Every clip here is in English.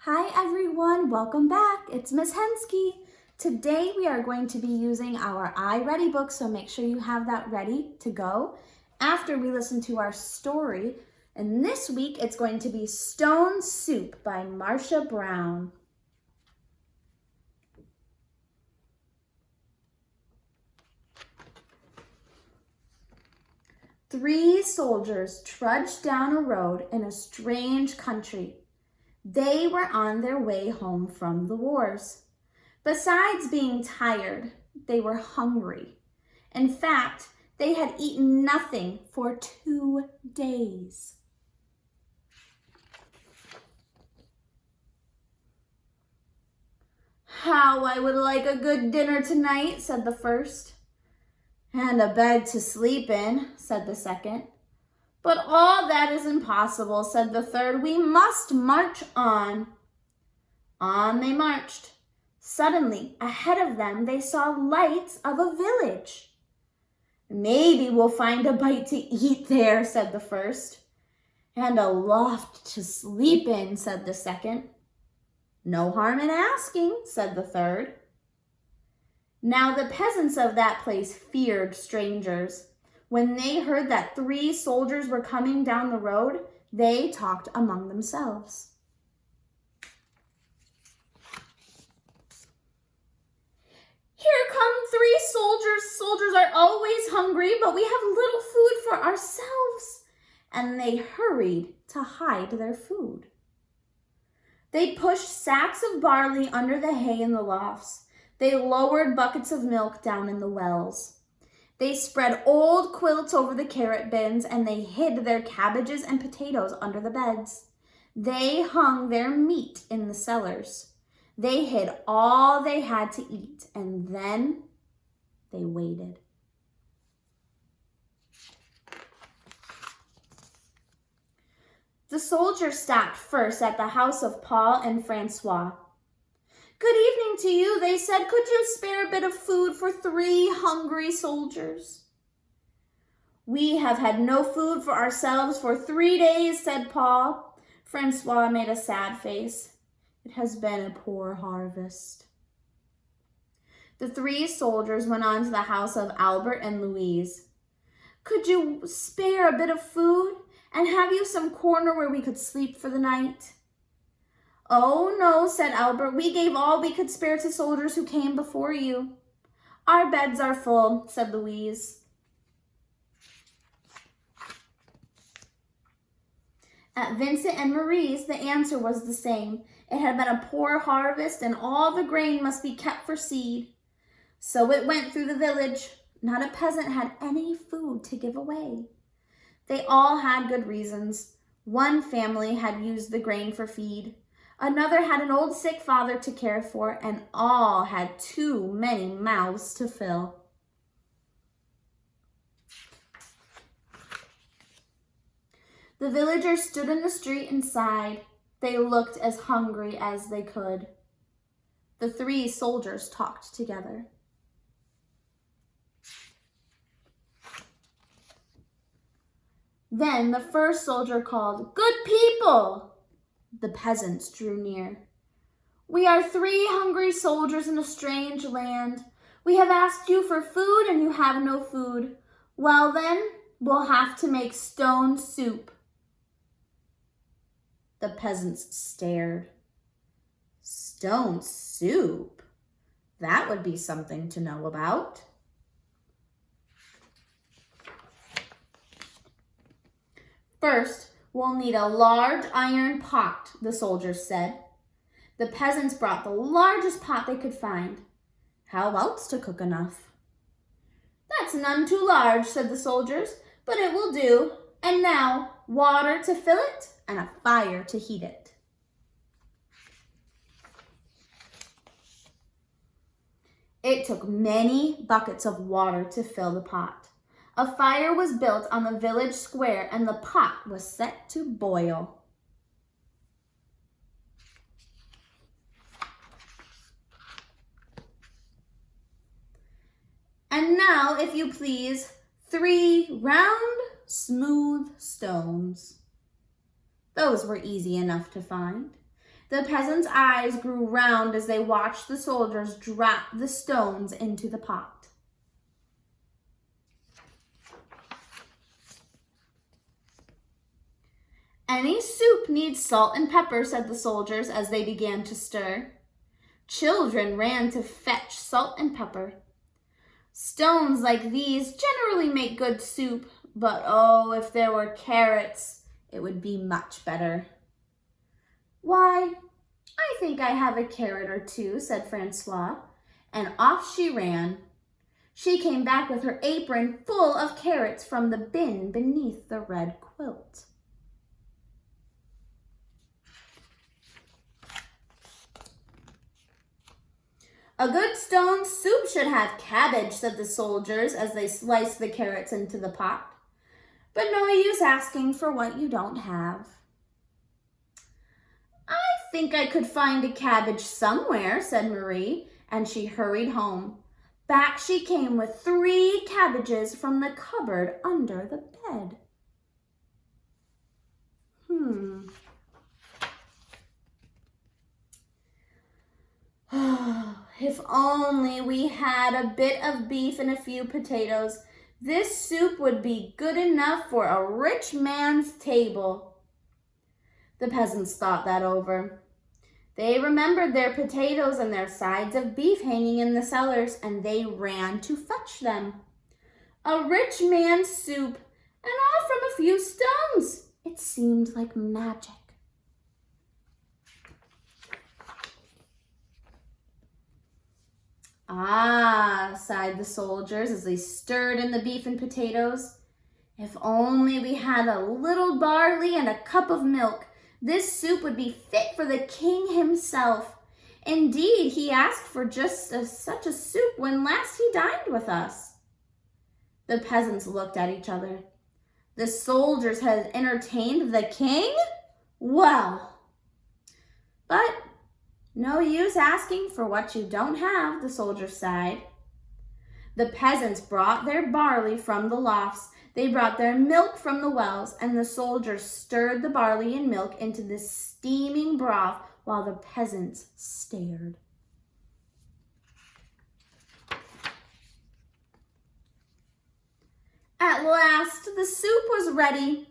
Hi everyone, welcome back. It's Miss Hensky. Today we are going to be using our iReady book, so make sure you have that ready to go after we listen to our story. And this week it's going to be Stone Soup by Marcia Brown. Three soldiers trudged down a road in a strange country. They were on their way home from the wars. Besides being tired, they were hungry. In fact, they had eaten nothing for 2 days. "How I would like a good dinner tonight," said the first. "And a bed to sleep in," said the second. "But all that is impossible," said the third. "We must march on." On they marched. Suddenly, ahead of them, they saw lights of a village. "Maybe we'll find a bite to eat there," said the first. "And a loft to sleep in," said the second. "No harm in asking," said the third. Now the peasants of that place feared strangers. When they heard that 3 soldiers were coming down the road, they talked among themselves. "Here come 3 soldiers. Soldiers are always hungry, but we have little food for ourselves." And they hurried to hide their food. They pushed sacks of barley under the hay in the lofts. They lowered buckets of milk down in the wells. They spread old quilts over the carrot bins, and they hid their cabbages and potatoes under the beds. They hung their meat in the cellars. They hid all they had to eat, and then they waited. The soldiers stopped first at the house of Paul and Francois. "Good evening to you," they said. "Could you spare a bit of food for 3 hungry soldiers?" "We have had no food for ourselves for 3 days," said Paul. Francois made a sad face. "It has been a poor harvest." The 3 soldiers went on to the house of Albert and Louise. "Could you spare a bit of food? And have you some corner where we could sleep for the night?" "Oh, no," said Albert. "We gave all we could spare to soldiers who came before you." "Our beds are full," said Louise. At Vincent and Marie's, the answer was the same. It had been a poor harvest, and all the grain must be kept for seed. So it went through the village. Not a peasant had any food to give away. They all had good reasons. One family had used the grain for feed. Another had an old sick father to care for, and all had too many mouths to fill. The villagers stood in the street and sighed. They looked as hungry as they could. The 3 soldiers talked together. Then the first soldier called, "Good people!" The peasants drew near. "We are 3 hungry soldiers in a strange land. We have asked you for food and you have no food. Well then, we'll have to make stone soup." The peasants stared. Stone soup? That would be something to know about. "First, we'll need a large iron pot," the soldiers said. The peasants brought the largest pot they could find. How else to cook enough? "That's none too large," said the soldiers, "but it will do. And now, water to fill it and a fire to heat it." It took many buckets of water to fill the pot. A fire was built on the village square, and the pot was set to boil. And now, if you please, 3 round, smooth stones. Those were easy enough to find. The peasants' eyes grew round as they watched the soldiers drop the stones into the pot. Any soup needs salt and pepper, said the soldiers as they began to stir. Children ran to fetch salt and pepper. Stones like these generally make good soup, but oh, if there were carrots, it would be much better. Why, I think I have a carrot or two, said Francois, and off she ran. She came back with her apron full of carrots from the bin beneath the red quilt. A good stone soup should have cabbage, said the soldiers as they sliced the carrots into the pot. But no use asking for what you don't have. I think I could find a cabbage somewhere, said Marie, and she hurried home. Back she came with 3 cabbages from the cupboard under the bed. If only we had a bit of beef and a few potatoes, this soup would be good enough for a rich man's table. The peasants thought that over. They remembered their potatoes and their sides of beef hanging in the cellars, and they ran to fetch them. A rich man's soup, and all from a few stones. It seemed like magic. Ah, sighed the soldiers as they stirred in the beef and potatoes. If only we had a little barley and a cup of milk, this soup would be fit for the king himself. Indeed, he asked for just such a soup when last he dined with us. The peasants looked at each other. The soldiers had entertained the king? Well, but no use asking for what you don't have, the soldiers sighed. The peasants brought their barley from the lofts. They brought their milk from the wells, and the soldiers stirred the barley and milk into this steaming broth while the peasants stared. At last, the soup was ready.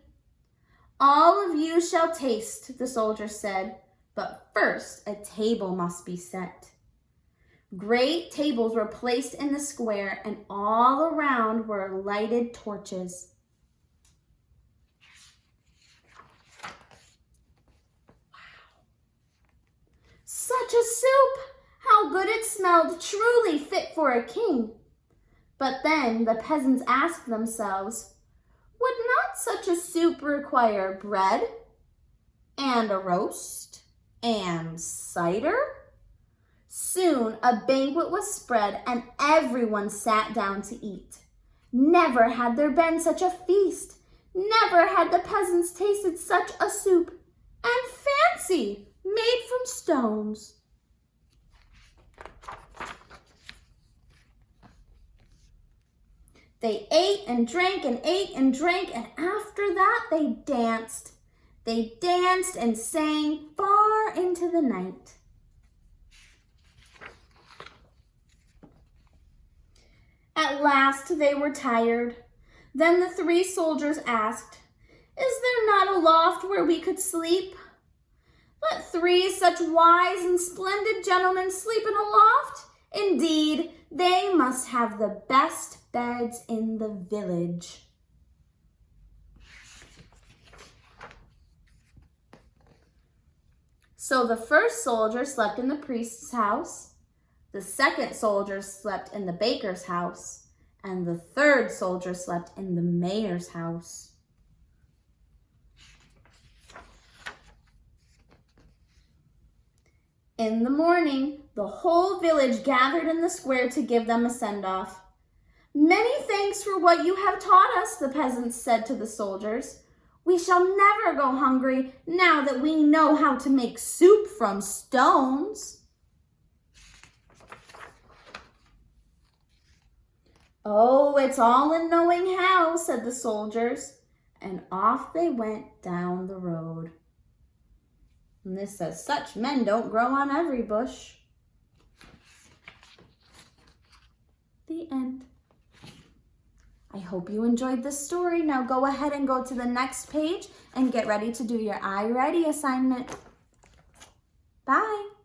All of you shall taste, the soldier said, but first a table must be set. Great tables were placed in the square, and all around were lighted torches. Wow. Such a soup! How good it smelled, truly fit for a king. But then the peasants asked themselves, would not such a soup require bread and a roast and cider? Soon a banquet was spread and everyone sat down to eat. Never had there been such a feast. Never had the peasants tasted such a soup. And fancy, made from stones. They ate and drank and ate and drank, and after that they danced. They danced and sang far into the night. At last they were tired. Then the 3 soldiers asked, is there not a loft where we could sleep? Let 3 such wise and splendid gentlemen sleep in a loft? Indeed, they must have the best beds in the village. So the first soldier slept in the priest's house, the second soldier slept in the baker's house, and the third soldier slept in the mayor's house. In the morning, the whole village gathered in the square to give them a send-off. Many thanks for what you have taught us, the peasants said to the soldiers. We shall never go hungry now that we know how to make soup from stones. Oh, it's all in knowing how, said the soldiers, and off they went down the road. And this says, such men don't grow on every bush. The end. I hope you enjoyed this story. Now go ahead and go to the next page and get ready to do your iReady assignment. Bye.